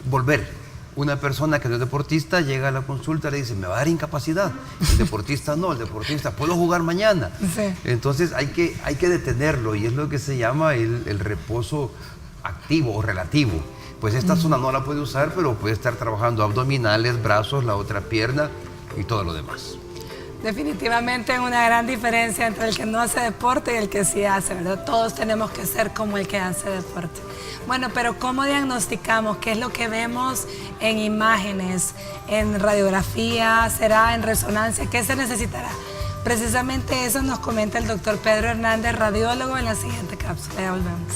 [SPEAKER 5] volver. Una persona que no es deportista llega a la consulta y le dice, me va a dar incapacidad. El deportista no, el deportista, puedo jugar mañana. Sí. Entonces hay que detenerlo y es lo que se llama el reposo activo o relativo. Pues esta zona no la puede usar, pero puede estar trabajando abdominales, brazos, la otra pierna y todo lo demás.
[SPEAKER 1] Definitivamente hay una gran diferencia entre el que no hace deporte y el que sí hace, ¿verdad? Todos tenemos que ser como el que hace deporte. Bueno, pero ¿cómo diagnosticamos? ¿Qué es lo que vemos en imágenes, en radiografía? ¿Será en resonancia? ¿Qué se necesitará? Precisamente eso nos comenta el doctor Pedro Hernández, radiólogo, en la siguiente cápsula. Ya volvemos.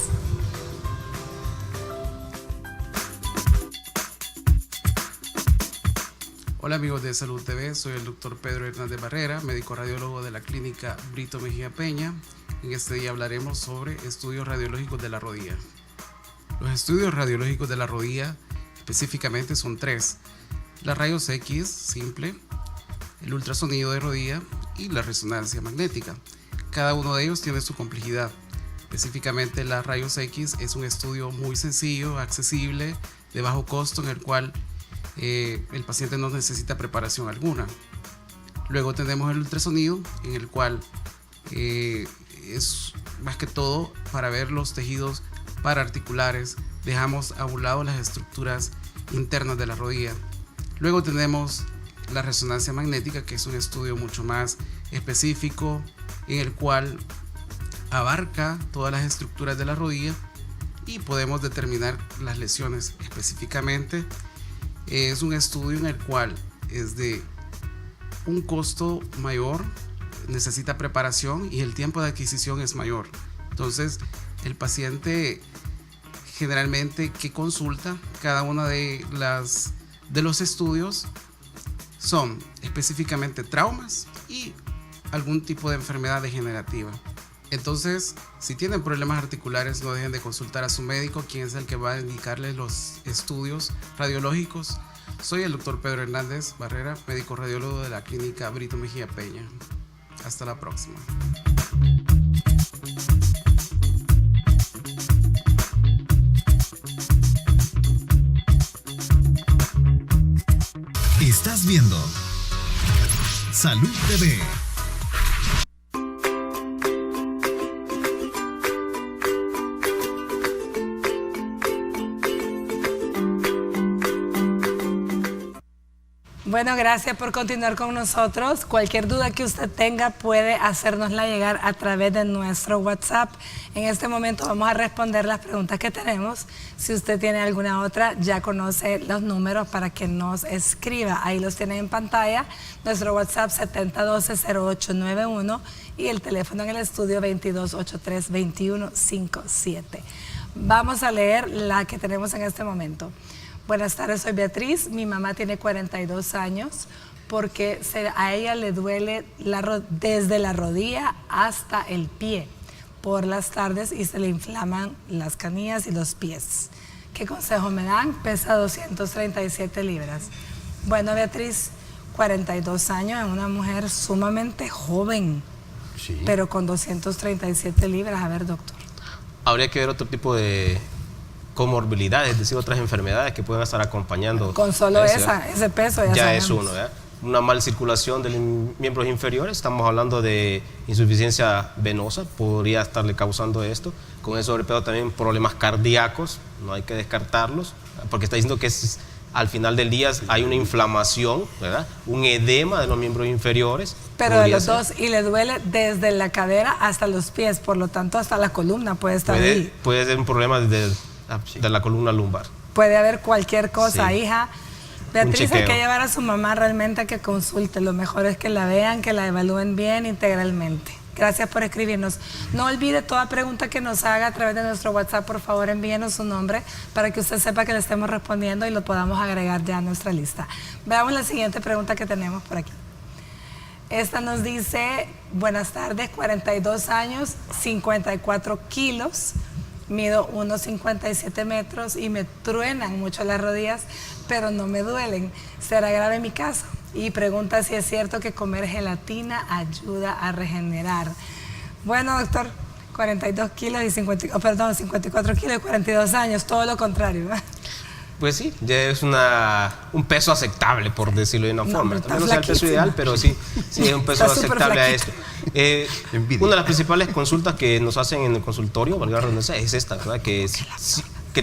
[SPEAKER 12] Hola amigos de Salud TV, soy el doctor Pedro Hernández Barrera, médico radiólogo de la clínica Brito Mejía Peña. En este día hablaremos sobre estudios radiológicos de la rodilla. Los estudios radiológicos de la rodilla específicamente son 3. La rayos X simple, el ultrasonido de rodilla y la resonancia magnética. Cada uno de ellos tiene su complejidad. Específicamente la rayos X es un estudio muy sencillo, accesible, de bajo costo, en el cual el paciente no necesita preparación alguna. Luego tenemos el ultrasonido, en el cual es más que todo para ver los tejidos paraarticulares. Dejamos a un lado las estructuras internas de la rodilla. Luego tenemos la resonancia magnética, que es un estudio mucho más específico, en el cual abarca todas las estructuras de la rodilla y podemos determinar las lesiones específicamente. Es un estudio en el cual es de un costo mayor, necesita preparación y el tiempo de adquisición es mayor. Entonces, el paciente generalmente que consulta cada una de los estudios son específicamente traumas y algún tipo de enfermedad degenerativa. Entonces, si tienen problemas articulares, no dejen de consultar a su médico, quien es el que va a indicarles los estudios radiológicos. Soy el doctor Pedro Hernández Barrera, médico radiólogo de la clínica Brito Mejía Peña. Hasta la próxima.
[SPEAKER 6] Estás viendo Salud TV.
[SPEAKER 1] Bueno, gracias por continuar con nosotros. Cualquier duda que usted tenga puede hacérnosla llegar a través de nuestro WhatsApp. En este momento vamos a responder las preguntas que tenemos. Si usted tiene alguna otra, ya conoce los números para que nos escriba. Ahí los tienen en pantalla. Nuestro WhatsApp 7012-0891 y el teléfono en el estudio 2283-2157. Vamos a leer la que tenemos en este momento. Buenas tardes, soy Beatriz, mi mamá tiene 42 años porque a ella le duele desde la rodilla hasta el pie por las tardes y se le inflaman las canillas y los pies. ¿Qué consejo me dan? Pesa 237 libras. Bueno, Beatriz, 42 años, es una mujer sumamente joven, sí, pero con 237 libras. A ver, doctor.
[SPEAKER 3] Habría que ver otro tipo de comorbilidades, es decir, otras enfermedades que pueden estar acompañando.
[SPEAKER 1] Con solo ese peso
[SPEAKER 3] ya es uno, ¿verdad? Una mal circulación de los miembros inferiores, estamos hablando de insuficiencia venosa, podría estarle causando esto. Con el sobrepeso también problemas cardíacos, no hay que descartarlos, porque está diciendo que al final del día hay una inflamación, ¿verdad? Un edema de los miembros inferiores.
[SPEAKER 1] Pero de los dos, y le duele desde la cadera hasta los pies, por lo tanto hasta la columna puede estar ahí.
[SPEAKER 3] Puede ser un problema de la columna lumbar.
[SPEAKER 1] Puede haber cualquier cosa, sí, hija. Beatriz, hay que llevar a su mamá realmente a que consulte. Lo mejor es que la vean, que la evalúen bien integralmente. Gracias por escribirnos. No olvide toda pregunta que nos haga a través de nuestro WhatsApp. Por favor, envíenos su nombre para que usted sepa que le estemos respondiendo y lo podamos agregar ya a nuestra lista. Veamos la siguiente pregunta que tenemos por aquí. Esta nos dice, buenas tardes, 42 años, 54 kilos. Mido 1,57 metros y me truenan mucho las rodillas, pero no me duelen. ¿Será grave mi caso? Y pregunta si es cierto que comer gelatina ayuda a regenerar. Bueno, doctor, 42 kilos y 54 kilos y 42 años, todo lo contrario, ¿verdad?
[SPEAKER 3] Pues sí, ya es un peso aceptable, por decirlo de una forma. También no sea el peso ideal, pero sí es un peso aceptable a esto. Una de las principales consultas que nos hacen en el consultorio, valga la redundancia, es esta, ¿verdad? Que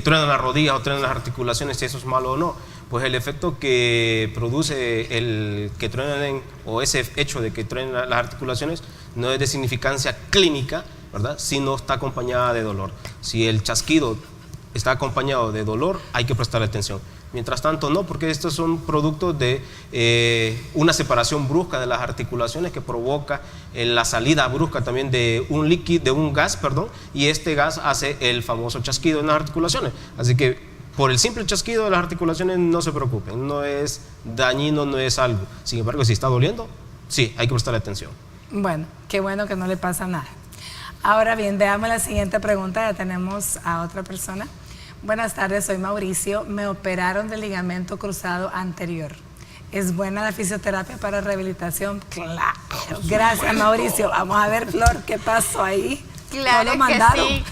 [SPEAKER 3] truenan las rodillas o truenan las articulaciones, si eso es malo o no. Pues el efecto que produce el que truenen, o ese hecho de que truenen las articulaciones, no es de significancia clínica, ¿verdad? Si no está acompañada de dolor. Si el chasquido está acompañado de dolor, hay que prestarle atención. Mientras tanto, no, porque estos son productos de una separación brusca de las articulaciones que provoca la salida brusca también de un líquido, de un gas, y este gas hace el famoso chasquido en las articulaciones. Así que por el simple chasquido de las articulaciones no se preocupen, no es dañino, no es algo. Sin embargo, si está doliendo, sí, hay que prestarle atención.
[SPEAKER 1] Bueno, qué bueno que no le pasa nada. Ahora bien, veamos la siguiente pregunta, ya tenemos a otra persona. Buenas tardes, soy Mauricio. Me operaron del ligamento cruzado anterior. ¿Es buena la fisioterapia para rehabilitación? Claro. Gracias, Mauricio. Vamos a ver, Flor, ¿qué pasó ahí?
[SPEAKER 4] Claro que sí.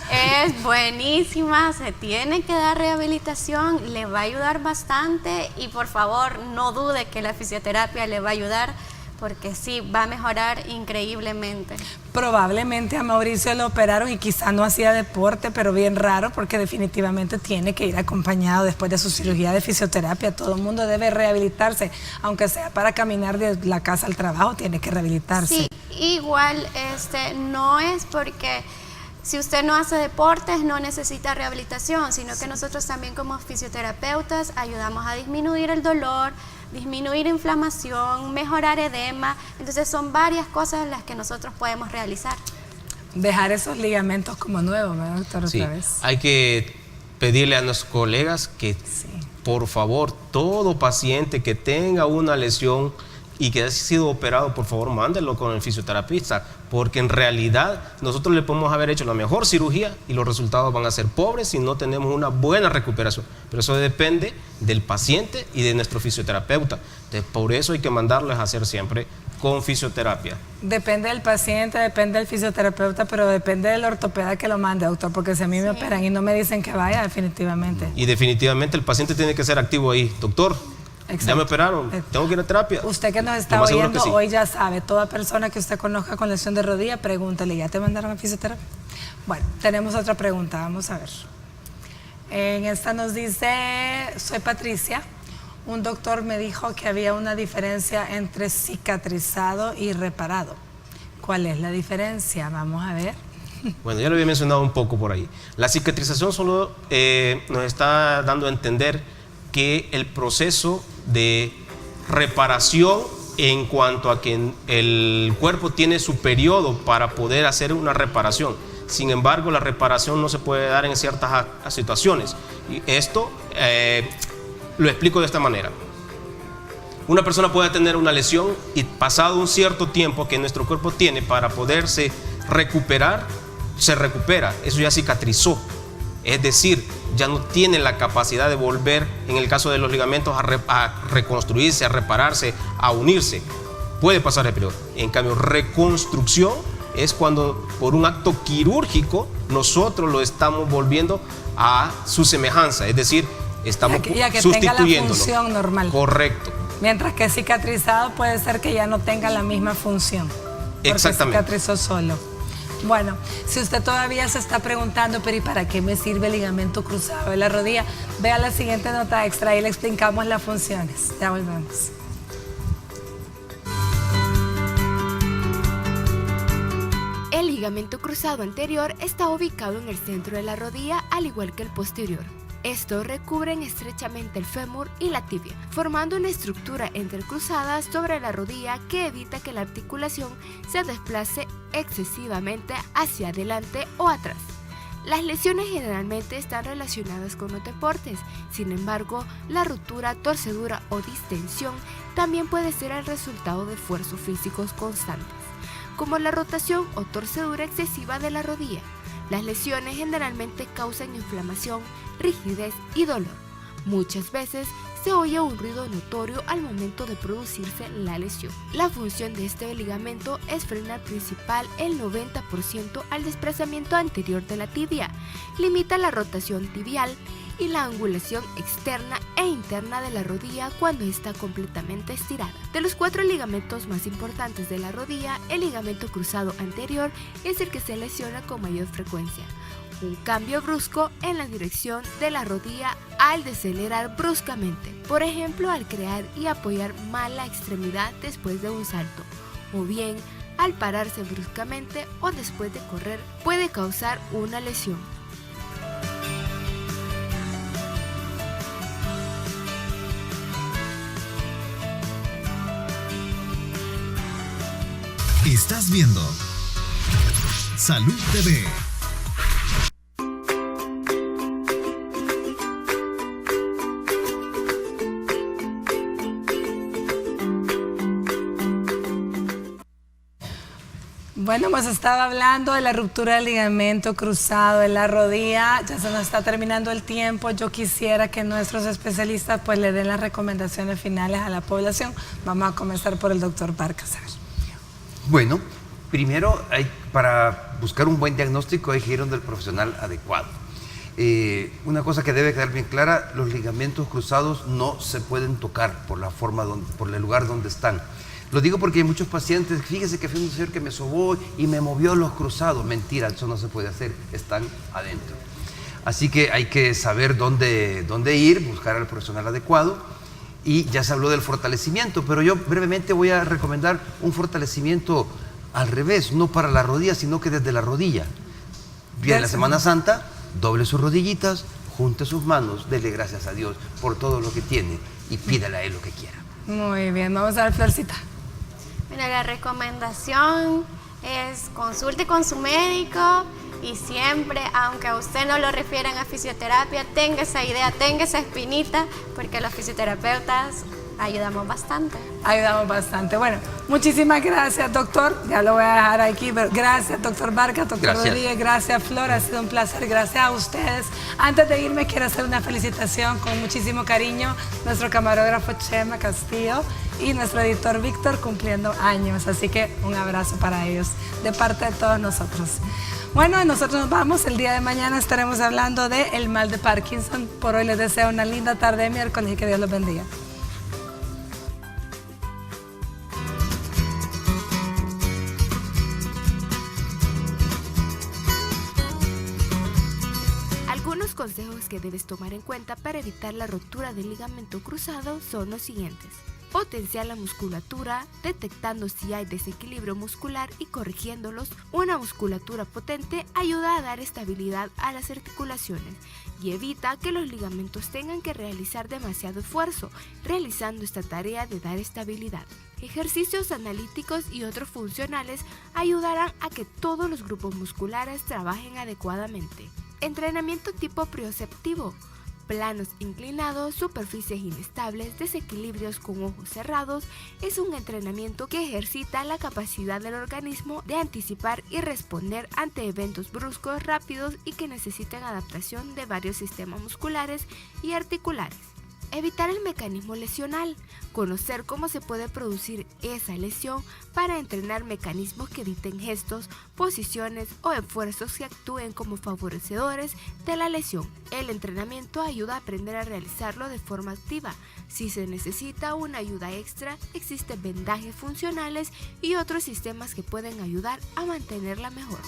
[SPEAKER 4] Es buenísima, se tiene que dar rehabilitación, le va a ayudar bastante y por favor no dude que la fisioterapia le va a ayudar, porque sí, va a mejorar increíblemente.
[SPEAKER 1] Probablemente a Mauricio lo operaron y quizá no hacía deporte, pero bien raro, porque definitivamente tiene que ir acompañado después de su cirugía de fisioterapia. Todo el mundo debe rehabilitarse, aunque sea para caminar de la casa al trabajo, tiene que rehabilitarse.
[SPEAKER 4] Sí, igual no es porque Si usted no hace deportes, no necesita rehabilitación, sino que nosotros también como fisioterapeutas ayudamos a disminuir el dolor, disminuir inflamación, mejorar edema. Entonces son varias cosas las que nosotros podemos realizar.
[SPEAKER 1] Dejar esos ligamentos como nuevos, ¿verdad, doctor?
[SPEAKER 3] Sí,
[SPEAKER 1] otra vez.
[SPEAKER 3] hay que pedirle a nuestros colegas que, por favor, todo paciente que tenga una lesión y que haya sido operado, por favor, mándelo con el fisioterapeuta, porque en realidad nosotros le podemos haber hecho la mejor cirugía y los resultados van a ser pobres si no tenemos una buena recuperación. Pero eso depende del paciente y de nuestro fisioterapeuta. Entonces, por eso hay que mandarles a hacer siempre con fisioterapia.
[SPEAKER 1] Depende del paciente, depende del fisioterapeuta, pero depende del ortopeda que lo mande, doctor, porque si a mí me operan y no me dicen que vaya, definitivamente.
[SPEAKER 3] Y definitivamente el paciente tiene que ser activo ahí. Doctor, ya me operaron, tengo que ir a terapia.
[SPEAKER 1] Usted que nos está oyendo hoy ya sabe, toda persona que usted conozca con lesión de rodilla, pregúntale, ¿ya te mandaron a fisioterapia? Bueno, tenemos otra pregunta, vamos a ver. En esta nos dice, soy Patricia, un doctor me dijo que había una diferencia entre cicatrizado y reparado. ¿Cuál es la diferencia? Vamos a ver.
[SPEAKER 3] Bueno, ya lo había mencionado un poco por ahí. La cicatrización solo nos está dando a entender que el proceso de reparación en cuanto a que el cuerpo tiene su periodo para poder hacer una reparación. Sin embargo, la reparación no se puede dar en ciertas situaciones. Y esto lo explico de esta manera. Una persona puede tener una lesión y pasado un cierto tiempo que nuestro cuerpo tiene para poderse recuperar, se recupera. Eso ya cicatrizó. Es decir, ya no tiene la capacidad de volver, en el caso de los ligamentos, a reconstruirse, a repararse, a unirse. Puede pasar el periodo. En cambio, reconstrucción es cuando por un acto quirúrgico nosotros lo estamos volviendo a su semejanza, es decir, estamos sustituyéndolo.
[SPEAKER 1] Tenga la función normal.
[SPEAKER 3] Correcto.
[SPEAKER 1] Mientras que cicatrizado puede ser que ya no tenga la misma función.
[SPEAKER 3] Exactamente.
[SPEAKER 1] Porque cicatrizó solo. Bueno, si usted todavía se está preguntando, pero ¿y para qué me sirve el ligamento cruzado de la rodilla? Vea la siguiente nota extra y le explicamos las funciones. Ya volvemos.
[SPEAKER 2] El ligamento cruzado anterior está ubicado en el centro de la rodilla, al igual que el posterior. Estos recubren estrechamente el fémur y la tibia, formando una estructura entrecruzada sobre la rodilla que evita que la articulación se desplace excesivamente hacia adelante o atrás. Las lesiones generalmente están relacionadas con los deportes, sin embargo, la ruptura, torcedura o distensión también puede ser el resultado de esfuerzos físicos constantes, como la rotación o torcedura excesiva de la rodilla. Las lesiones generalmente causan inflamación, rigidez y dolor. Muchas veces se oye un ruido notorio al momento de producirse la lesión. La función de este ligamento es frenar principal el 90% al desplazamiento anterior de la tibia, limita la rotación tibial y la angulación externa e interna de la rodilla cuando está completamente estirada. De los 4 ligamentos más importantes de la rodilla, el ligamento cruzado anterior es el que se lesiona con mayor frecuencia. Un cambio brusco en la dirección de la rodilla al decelerar bruscamente, por ejemplo al crear y apoyar mal la extremidad después de un salto, o bien al pararse bruscamente o después de correr, puede causar una lesión.
[SPEAKER 6] Estás viendo Salud TV.
[SPEAKER 1] Bueno, hemos estado hablando de la ruptura del ligamento cruzado de la rodilla. Ya se nos está terminando el tiempo. Yo quisiera que nuestros especialistas pues le den las recomendaciones finales a la población. Vamos a comenzar por el doctor Barcazar.
[SPEAKER 5] Bueno, primero para buscar un buen diagnóstico hay que ir donde el profesional adecuado. Una cosa que debe quedar bien clara, los ligamentos cruzados no se pueden tocar por la forma, por el lugar donde están. Lo digo porque hay muchos pacientes, fíjese que fue un señor que me sobó y me movió los cruzados. Mentira, eso no se puede hacer, están adentro. Así que hay que saber dónde ir, buscar al profesional adecuado. Y ya se habló del fortalecimiento, pero yo brevemente voy a recomendar un fortalecimiento al revés, no para la rodilla, sino que desde la rodilla. Viene la Semana Santa, doble sus rodillitas, junte sus manos, dele gracias a Dios por todo lo que tiene y pídale a Él lo que quiera.
[SPEAKER 1] Muy bien, vamos a ver, Florcita.
[SPEAKER 4] Mira, la recomendación es consulte con su médico y siempre, aunque a usted no lo refieran a fisioterapia, tenga esa idea, tenga esa espinita, porque los fisioterapeutas ayudamos bastante.
[SPEAKER 1] Ayudamos bastante. Bueno, muchísimas gracias, doctor. Ya lo voy a dejar aquí, pero gracias, doctor Vargas, doctor Rodríguez, gracias, Flor. Ha sido un placer. Gracias a ustedes. Antes de irme, quiero hacer una felicitación con muchísimo cariño. Nuestro camarógrafo Chema Castillo y nuestro editor Víctor cumpliendo años. Así que un abrazo para ellos, de parte de todos nosotros. Bueno, nosotros nos vamos. El día de mañana estaremos hablando del mal de Parkinson. Por hoy les deseo una linda tarde de miércoles y que Dios los bendiga.
[SPEAKER 2] Algunos consejos que debes tomar en cuenta para evitar la rotura del ligamento cruzado son los siguientes. Potenciar la musculatura, detectando si hay desequilibrio muscular y corrigiéndolos. Una musculatura potente ayuda a dar estabilidad a las articulaciones y evita que los ligamentos tengan que realizar demasiado esfuerzo, realizando esta tarea de dar estabilidad. Ejercicios analíticos y otros funcionales ayudarán a que todos los grupos musculares trabajen adecuadamente. Entrenamiento tipo proprioceptivo. Planos inclinados, superficies inestables, desequilibrios con ojos cerrados, es un entrenamiento que ejercita la capacidad del organismo de anticipar y responder ante eventos bruscos, rápidos y que necesitan adaptación de varios sistemas musculares y articulares. Evitar el mecanismo lesional. Conocer cómo se puede producir esa lesión para entrenar mecanismos que eviten gestos, posiciones o esfuerzos que actúen como favorecedores de la lesión. El entrenamiento ayuda a aprender a realizarlo de forma activa. Si se necesita una ayuda extra, existen vendajes funcionales y otros sistemas que pueden ayudar a mantenerla mejor.